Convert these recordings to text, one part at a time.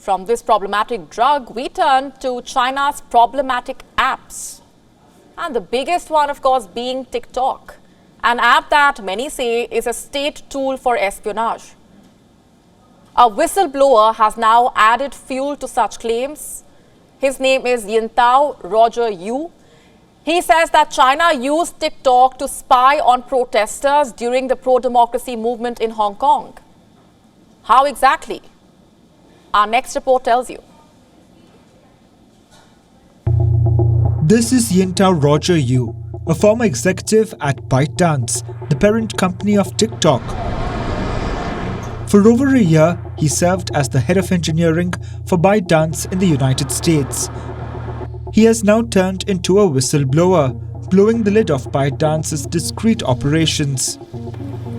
From this problematic drug, we turn to China's problematic apps. And the biggest one, of course, being TikTok, an app that many say is a state tool for espionage. A whistleblower has now added fuel to such claims. His name is Yintao Roger Yu. He says that China used TikTok to spy on protesters during the pro-democracy movement in Hong Kong. How exactly? Our next report tells you. This is Yintao Roger Yu, a former executive at ByteDance, the parent company of TikTok. For over a year, he served as the head of engineering for ByteDance in the United States. He has now turned into a whistleblower, blowing the lid off ByteDance's discreet operations.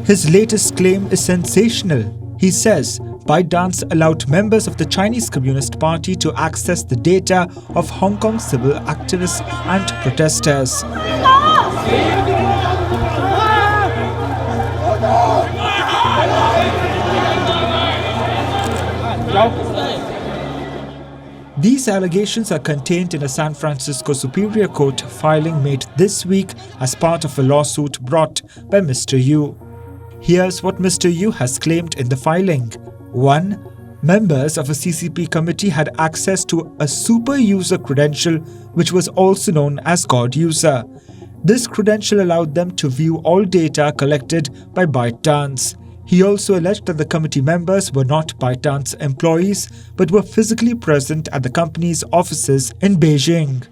His latest claim is sensational. He says ByteDance allowed members of the Chinese Communist Party to access the data of Hong Kong civil activists and protesters. These allegations are contained in a San Francisco Superior Court filing made this week as part of a lawsuit brought by Mr. Yu. Here's what Mr. Yu has claimed in the filing. 1. Members of a CCP committee had access to a super user credential, which was also known as God User. This credential allowed them to view all data collected by ByteDance. He also alleged that the committee members were not ByteDance employees but were physically present at the company's offices in Beijing.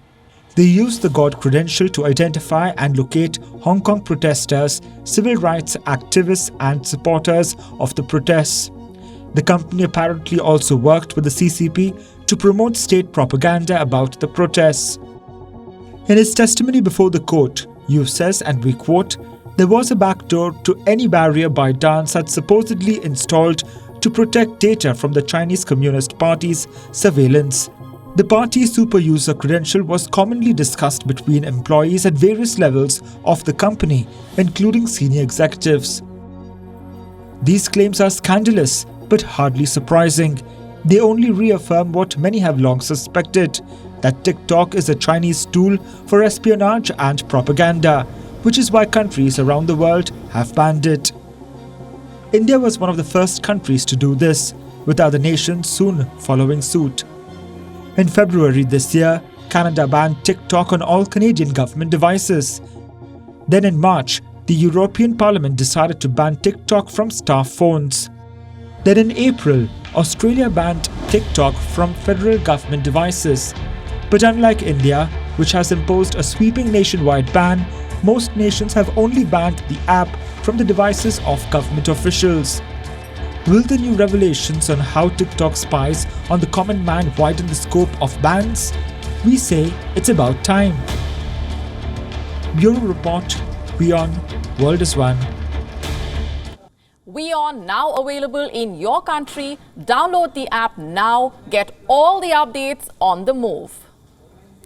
They used the God credential to identify and locate Hong Kong protesters, civil rights activists and supporters of the protests. The company apparently also worked with the CCP to promote state propaganda about the protests. In his testimony before the court, Yu says, and we quote, "There was a backdoor to any barrier ByteDance had supposedly installed to protect data from the Chinese Communist Party's surveillance. The party's super user credential was commonly discussed between employees at various levels of the company, including senior executives." These claims are scandalous, but hardly surprising. They only reaffirm what many have long suspected, that TikTok is a Chinese tool for espionage and propaganda, which is why countries around the world have banned it. India was one of the first countries to do this, with other nations soon following suit. In February this year, Canada banned TikTok on all Canadian government devices. Then in March, the European Parliament decided to ban TikTok from staff phones. Then in April, Australia banned TikTok from federal government devices. But unlike India, which has imposed a sweeping nationwide ban, most nations have only banned the app from the devices of government officials. Will the new revelations on how TikTok spies on the common man widen the scope of bans? We say it's about time. Bureau Report, WION, World is One. WION now available in your country. Download the app now. Get all the updates on the move.